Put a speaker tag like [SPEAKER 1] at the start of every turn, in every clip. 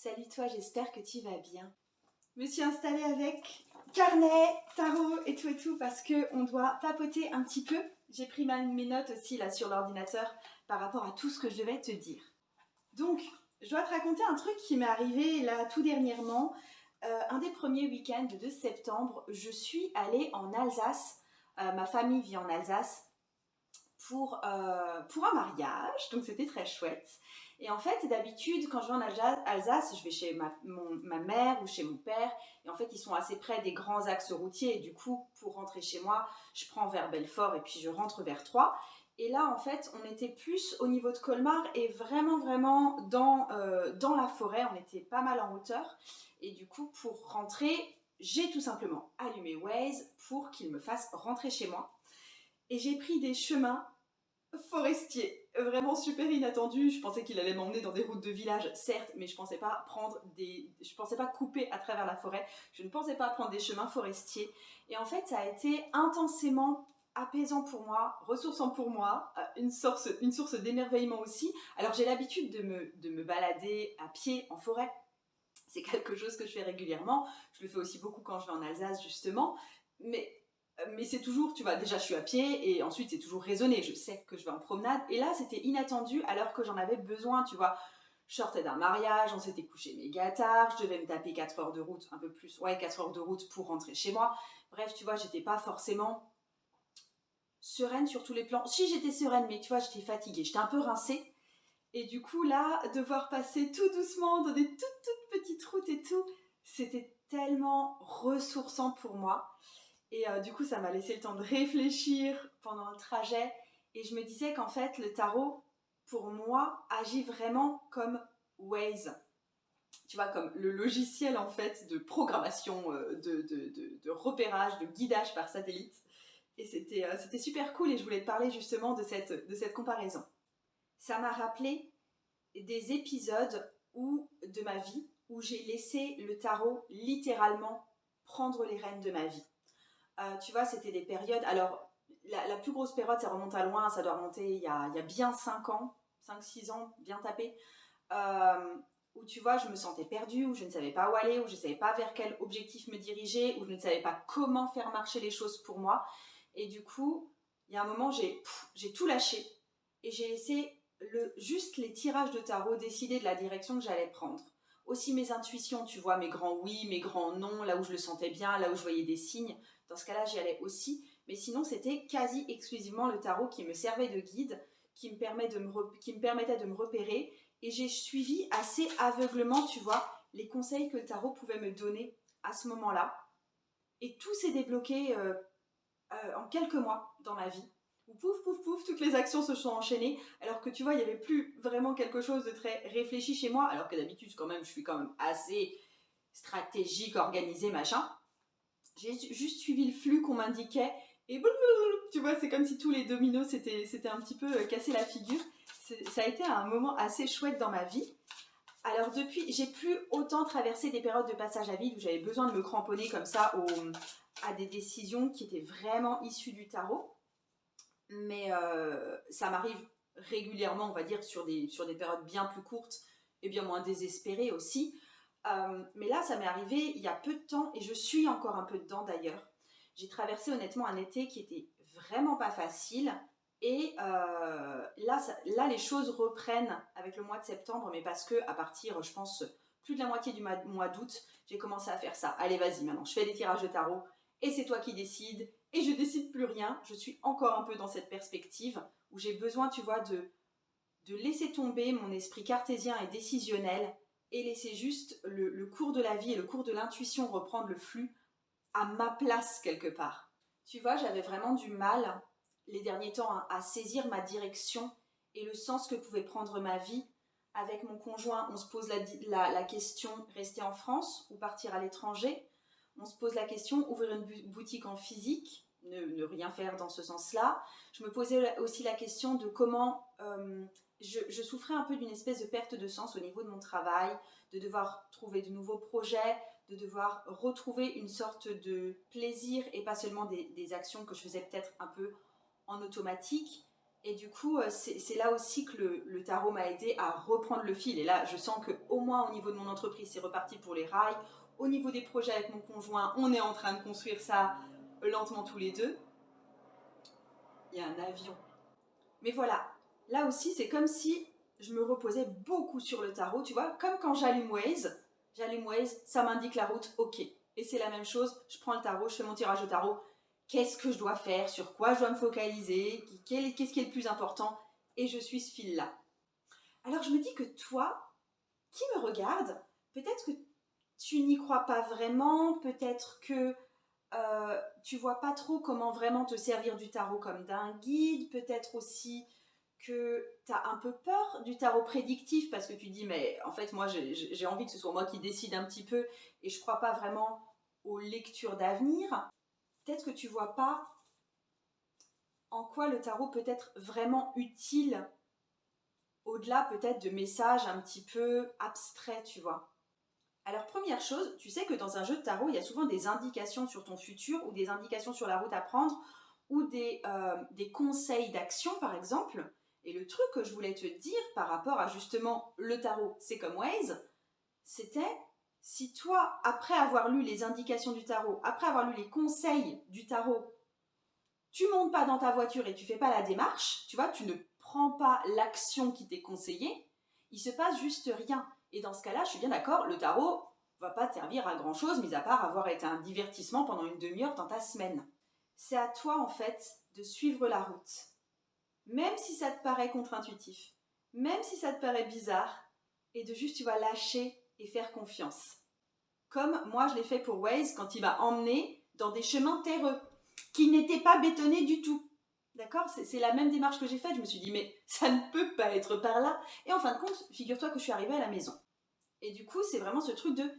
[SPEAKER 1] Salut toi, j'espère que tu vas bien. Je me suis installée avec carnet, tarot et tout parce qu'on doit papoter un petit peu. J'ai pris mes notes aussi là sur l'ordinateur par rapport à tout ce que je devais te dire. Donc, je dois te raconter un truc qui m'est arrivé là tout dernièrement. Un des premiers week-ends de septembre, je suis allée en Alsace. Ma famille vit en Alsace pour un mariage, donc c'était très chouette. Et en fait, d'habitude, quand je vais en Alsace, je vais chez ma mère ou chez mon père, et en fait, ils sont assez près des grands axes routiers, et du coup, pour rentrer chez moi, je prends vers Belfort, et puis je rentre vers Troyes. Et là, en fait, on était plus au niveau de Colmar, et vraiment dans la forêt, on était pas mal en hauteur, et du coup, pour rentrer, j'ai tout simplement allumé Waze pour qu'il me fasse rentrer chez moi. Et j'ai pris des chemins forestiers, vraiment super inattendus. Je pensais qu'il allait m'emmener dans des routes de village, certes, mais je pensais pas couper à travers la forêt. Je ne pensais pas prendre des chemins forestiers. Et en fait, ça a été intensément apaisant pour moi, ressourçant pour moi, une source d'émerveillement aussi. Alors j'ai l'habitude de me balader à pied en forêt. C'est quelque chose que je fais régulièrement. Je le fais aussi beaucoup quand je vais en Alsace, justement. Mais c'est toujours, tu vois, déjà je suis à pied et ensuite c'est toujours raisonné. Je sais que je vais en promenade. Et là, c'était inattendu alors que j'en avais besoin, tu vois. Je sortais d'un mariage, on s'était couché méga tard, je devais me taper 4 heures de route, un peu plus, 4 heures de route pour rentrer chez moi. Bref, tu vois, j'étais pas forcément sereine sur tous les plans. Si, j'étais sereine, mais tu vois, j'étais fatiguée, j'étais un peu rincée. Et du coup, là, devoir passer tout doucement dans des toutes petites routes et tout, c'était tellement ressourçant pour moi. Et du coup, ça m'a laissé le temps de réfléchir pendant le trajet. Et je me disais qu'en fait, le tarot, pour moi, agit vraiment comme Waze. Tu vois, comme le logiciel, en fait, de programmation, de repérage, de guidage par satellite. Et c'était super cool et je voulais te parler justement de cette comparaison. Ça m'a rappelé des épisodes de ma vie où j'ai laissé le tarot littéralement prendre les rênes de ma vie. Tu vois, c'était des périodes... Alors, la plus grosse période, ça remonte à loin, ça doit remonter il y a bien 5 ans, 5-6 ans, bien tapé, où tu vois, je me sentais perdue, où je ne savais pas où aller, où je ne savais pas vers quel objectif me diriger, où je ne savais pas comment faire marcher les choses pour moi. Et du coup, il y a un moment, j'ai tout lâché et j'ai laissé juste les tirages de tarot décider de la direction que j'allais prendre. Aussi mes intuitions, tu vois, mes grands oui, mes grands non, là où je le sentais bien, là où je voyais des signes. Dans ce cas-là, j'y allais aussi. Mais sinon, c'était quasi exclusivement le tarot qui me servait de guide, qui me permettait de me repérer. Et j'ai suivi assez aveuglement, tu vois, les conseils que le tarot pouvait me donner à ce moment-là. Et tout s'est débloqué en quelques mois dans ma vie. Où pouf, toutes les actions se sont enchaînées, alors que tu vois, il n'y avait plus vraiment quelque chose de très réfléchi chez moi, alors que d'habitude, je suis quand même assez stratégique, organisée, machin. J'ai juste suivi le flux qu'on m'indiquait, et tu vois, c'est comme si tous les dominos s'étaient un petit peu cassé la figure. Ça a été un moment assez chouette dans ma vie. Alors depuis, j'ai plus autant traversé des périodes de passage à vide où j'avais besoin de me cramponner comme ça à des décisions qui étaient vraiment issues du tarot. Mais ça m'arrive régulièrement, on va dire, sur des périodes bien plus courtes et bien moins désespérées aussi. Mais là, ça m'est arrivé il y a peu de temps et je suis encore un peu dedans d'ailleurs. J'ai traversé honnêtement un été qui était vraiment pas facile. Et là, les choses reprennent avec le mois de septembre, mais parce que à partir, je pense, plus de la moitié du mois d'août, j'ai commencé à faire ça. Allez, vas-y, maintenant, je fais des tirages de tarot et c'est toi qui décides. Et je décide plus rien. Je suis encore un peu dans cette perspective où j'ai besoin, tu vois, de laisser tomber mon esprit cartésien et décisionnel et laisser juste le cours de la vie et le cours de l'intuition reprendre le flux à ma place quelque part. Tu vois, j'avais vraiment du mal les derniers temps à saisir ma direction et le sens que pouvait prendre ma vie. Avec mon conjoint, on se pose la question rester en France ou partir à l'étranger. On se pose la question ouvrir une boutique en physique, ne rien faire dans ce sens-là. Je me posais aussi la question de comment je souffrais un peu d'une espèce de perte de sens au niveau de mon travail, de devoir trouver de nouveaux projets, de devoir retrouver une sorte de plaisir et pas seulement des actions que je faisais peut-être un peu en automatique. Et du coup, c'est là aussi que le tarot m'a aidé à reprendre le fil. Et là, je sens qu'au moins au niveau de mon entreprise, c'est reparti pour les rails. Au niveau des projets avec mon conjoint, on est en train de construire ça lentement tous les deux. Il y a un avion. Mais voilà, là aussi, c'est comme si je me reposais beaucoup sur le tarot. Tu vois, comme quand j'allume Waze, ça m'indique la route, ok. Et c'est la même chose, je prends le tarot, je fais mon tirage de tarot. Qu'est-ce que je dois faire? Sur quoi je dois me focaliser? Qu'est-ce qui est le plus important? Et je suis ce fil-là. Alors je me dis que toi, qui me regarde, peut-être que tu n'y crois pas vraiment, peut-être que tu vois pas trop comment vraiment te servir du tarot comme d'un guide, peut-être aussi que tu as un peu peur du tarot prédictif parce que tu dis mais en fait moi j'ai envie que ce soit moi qui décide un petit peu et je crois pas vraiment aux lectures d'avenir. Peut-être que tu vois pas en quoi le tarot peut être vraiment utile au-delà peut-être de messages un petit peu abstraits, tu vois. Alors première chose, tu sais que dans un jeu de tarot, il y a souvent des indications sur ton futur ou des indications sur la route à prendre ou des conseils d'action par exemple. Et le truc que je voulais te dire par rapport à justement le tarot, c'est comme Waze, c'était si toi, après avoir lu les indications du tarot, après avoir lu les conseils du tarot, tu montes pas dans ta voiture et tu fais pas la démarche, tu vois, tu ne prends pas l'action qui t'est conseillée, il se passe juste rien. Et dans ce cas-là, je suis bien d'accord, le tarot va pas te servir à grand chose, mis à part avoir été un divertissement pendant une demi-heure dans ta semaine. C'est à toi en fait de suivre la route. Même si ça te paraît contre-intuitif, même si ça te paraît bizarre, et de juste tu vas lâcher et faire confiance. Comme moi je l'ai fait pour Waze quand il m'a emmené dans des chemins terreux qui n'étaient pas bétonnés du tout. D'accord? C'est la même démarche que j'ai faite. Je me suis dit, mais ça ne peut pas être par là. Et en fin de compte, figure-toi que je suis arrivée à la maison. Et du coup, c'est vraiment ce truc de...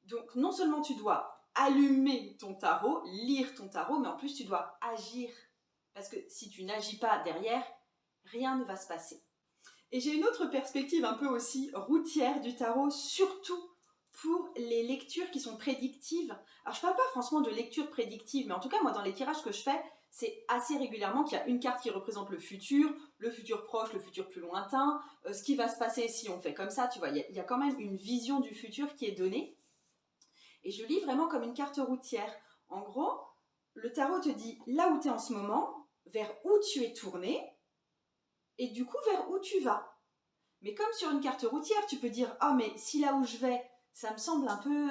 [SPEAKER 1] Donc, non seulement tu dois allumer ton tarot, lire ton tarot, mais en plus, tu dois agir. Parce que si tu n'agis pas derrière, rien ne va se passer. Et j'ai une autre perspective un peu aussi routière du tarot, surtout pour les lectures qui sont prédictives. Alors je parle pas franchement de lecture prédictive, mais en tout cas moi dans les tirages que je fais, c'est assez régulièrement qu'il y a une carte qui représente le futur proche, le futur plus lointain, ce qui va se passer si on fait comme ça, tu vois, il y a quand même une vision du futur qui est donnée. Et je lis vraiment comme une carte routière. En gros, le tarot te dit là où tu es en ce moment, vers où tu es tourné, et du coup vers où tu vas. Mais comme sur une carte routière, tu peux dire « Ah, mais si là où je vais, ça me semble un peu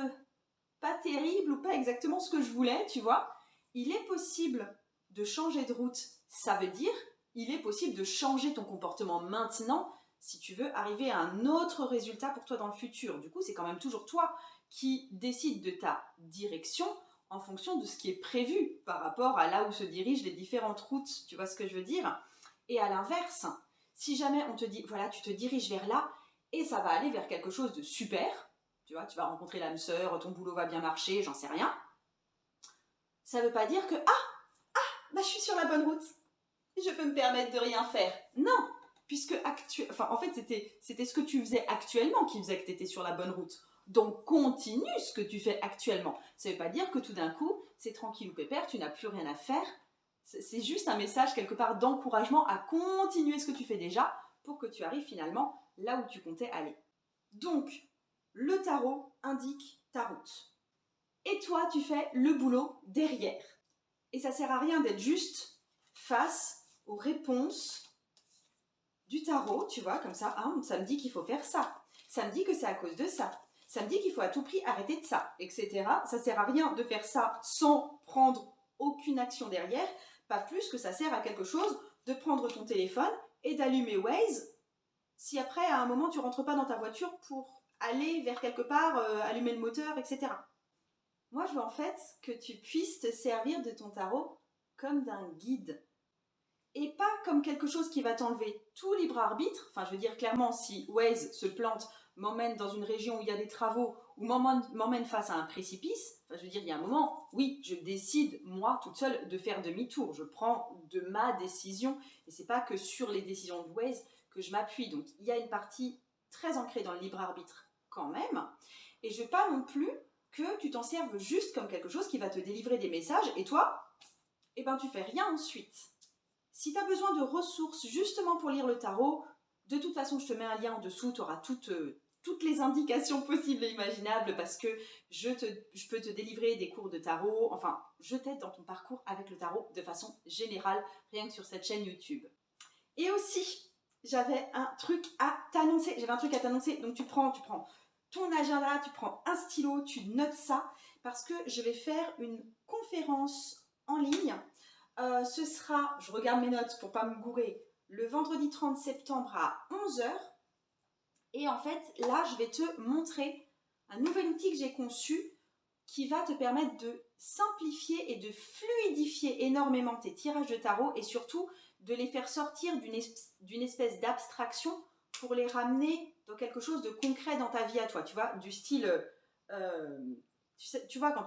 [SPEAKER 1] pas terrible ou pas exactement ce que je voulais, tu vois ?» Il est possible de changer de route. Ça veut dire, il est possible de changer ton comportement maintenant si tu veux arriver à un autre résultat pour toi dans le futur. Du coup, c'est quand même toujours toi qui décides de ta direction en fonction de ce qui est prévu par rapport à là où se dirigent les différentes routes. Tu vois ce que je veux dire? Et à l'inverse, si jamais on te dit, voilà, tu te diriges vers là, et ça va aller vers quelque chose de super, tu vois, tu vas rencontrer l'âme sœur, ton boulot va bien marcher, j'en sais rien, ça ne veut pas dire que, bah, je suis sur la bonne route, je peux me permettre de rien faire. Non, puisque en fait, c'était ce que tu faisais actuellement qui faisait que tu étais sur la bonne route. Donc, continue ce que tu fais actuellement. Ça ne veut pas dire que tout d'un coup, c'est tranquille ou pépère, tu n'as plus rien à faire. C'est juste un message quelque part d'encouragement à continuer ce que tu fais déjà pour que tu arrives finalement là où tu comptais aller. Donc, le tarot indique ta route. Et toi, tu fais le boulot derrière. Et ça sert à rien d'être juste face aux réponses du tarot, tu vois, comme ça, hein, ça me dit qu'il faut faire ça. Ça me dit que c'est à cause de ça. Ça me dit qu'il faut à tout prix arrêter de ça, etc. Ça sert à rien de faire ça sans prendre aucune action derrière. Pas plus que ça sert à quelque chose de prendre ton téléphone et d'allumer Waze si après, à un moment, tu rentres pas dans ta voiture pour aller vers quelque part, allumer le moteur, etc. Moi, je veux en fait que tu puisses te servir de ton tarot comme d'un guide et pas comme quelque chose qui va t'enlever tout libre arbitre. Enfin, je veux dire clairement, si Waze se plante, m'emmène dans une région où il y a des travaux ou m'emmène face à un précipice, enfin, je veux dire, il y a un moment, oui, je décide, moi, toute seule, de faire demi-tour. Je prends de ma décision et c'est pas que sur les décisions de Waze que je m'appuie. Donc, il y a une partie très ancrée dans le libre arbitre quand même. Et je veux pas non plus que tu t'en serves juste comme quelque chose qui va te délivrer des messages et toi, eh ben, tu fais rien ensuite. Si tu as besoin de ressources justement pour lire le tarot, de toute façon, je te mets un lien en dessous, tu auras toutes les indications possibles et imaginables parce que je peux te délivrer des cours de tarot, enfin, je t'aide dans ton parcours avec le tarot de façon générale, rien que sur cette chaîne YouTube. Et aussi, j'avais un truc à t'annoncer, donc tu prends ton agenda, tu prends un stylo, tu notes ça, parce que je vais faire une conférence en ligne. Ce sera, je regarde mes notes pour pas me gourer, le vendredi 30 septembre à 11 h. Et en fait, là, je vais te montrer un nouvel outil que j'ai conçu qui va te permettre de simplifier et de fluidifier énormément tes tirages de tarot et surtout de les faire sortir d'une espèce d'abstraction pour les ramener dans quelque chose de concret dans ta vie à toi. Tu vois, du style, tu vois, quand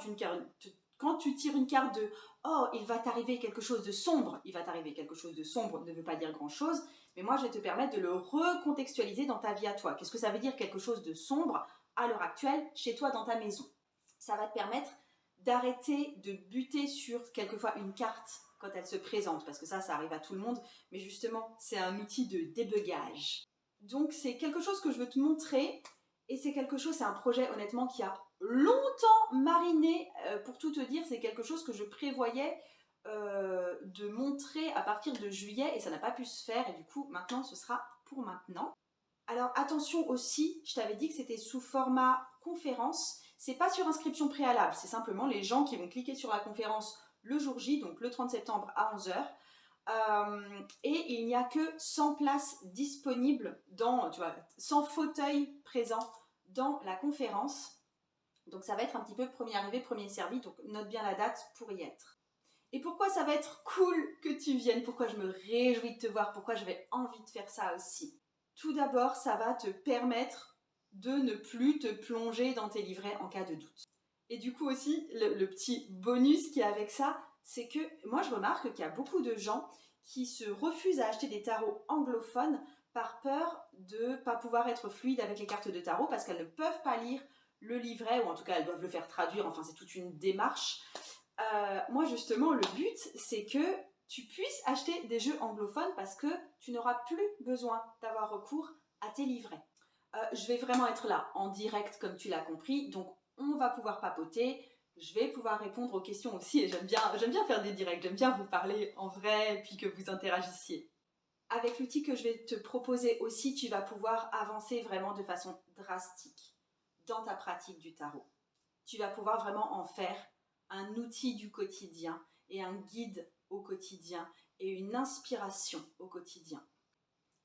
[SPEAKER 1] tu tires une carte de « Oh, il va t'arriver quelque chose de sombre », il va t'arriver quelque chose de sombre ne veut pas dire grand-chose, mais moi, je vais te permettre de le recontextualiser dans ta vie à toi. Qu'est-ce que ça veut dire quelque chose de sombre à l'heure actuelle chez toi dans ta maison? Ça va te permettre d'arrêter de buter sur quelquefois une carte quand elle se présente, parce que ça arrive à tout le monde, mais justement, c'est un outil de débugage. Donc, c'est quelque chose que je veux te montrer, et c'est un projet honnêtement qui a longtemps mariné, pour tout te dire, c'est quelque chose que je prévoyais de montrer à partir de juillet, et ça n'a pas pu se faire, et du coup, maintenant, ce sera pour maintenant. Alors, attention aussi, je t'avais dit que c'était sous format conférence, c'est pas sur inscription préalable, c'est simplement les gens qui vont cliquer sur la conférence le jour J, donc le 30 septembre à 11 h. Et il n'y a que 100 places disponibles, 100 fauteuils présents dans la conférence. Donc ça va être un petit peu premier arrivé, premier servi, donc note bien la date pour y être. Et pourquoi ça va être cool que tu viennes, pourquoi je me réjouis de te voir, pourquoi j'avais envie de faire ça aussi. Tout d'abord, ça va te permettre de ne plus te plonger dans tes livrets en cas de doute. Et du coup aussi, le petit bonus qui est avec ça, c'est que moi je remarque qu'il y a beaucoup de gens qui se refusent à acheter des tarots anglophones par peur de ne pas pouvoir être fluide avec les cartes de tarot parce qu'elles ne peuvent pas lire le livret, ou en tout cas elles doivent le faire traduire, enfin c'est toute une démarche. Moi justement, le but c'est que tu puisses acheter des jeux anglophones parce que tu n'auras plus besoin d'avoir recours à tes livrets. Je vais vraiment être là en direct comme tu l'as compris, donc on va pouvoir papoter, je vais pouvoir répondre aux questions aussi et j'aime bien faire des directs, j'aime bien vous parler en vrai et puis que vous interagissiez. Avec l'outil que je vais te proposer aussi, tu vas pouvoir avancer vraiment de façon drastique dans ta pratique du tarot. Tu vas pouvoir vraiment en faire un outil du quotidien et un guide au quotidien et une inspiration au quotidien.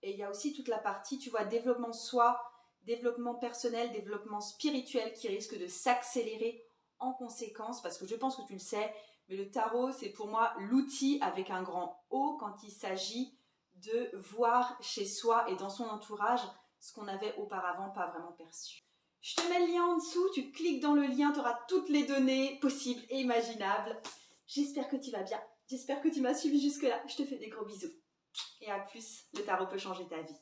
[SPEAKER 1] Et il y a aussi toute la partie, tu vois, développement de soi, développement personnel, développement spirituel qui risque de s'accélérer en conséquence, parce que je pense que tu le sais, mais le tarot, c'est pour moi l'outil avec un grand O quand il s'agit de voir chez soi et dans son entourage ce qu'on avait auparavant pas vraiment perçu. Je te mets le lien en dessous, tu cliques dans le lien, tu auras toutes les données possibles et imaginables. J'espère que tu vas bien, j'espère que tu m'as suivi jusque-là, je te fais des gros bisous. Et à plus, le tarot peut changer ta vie.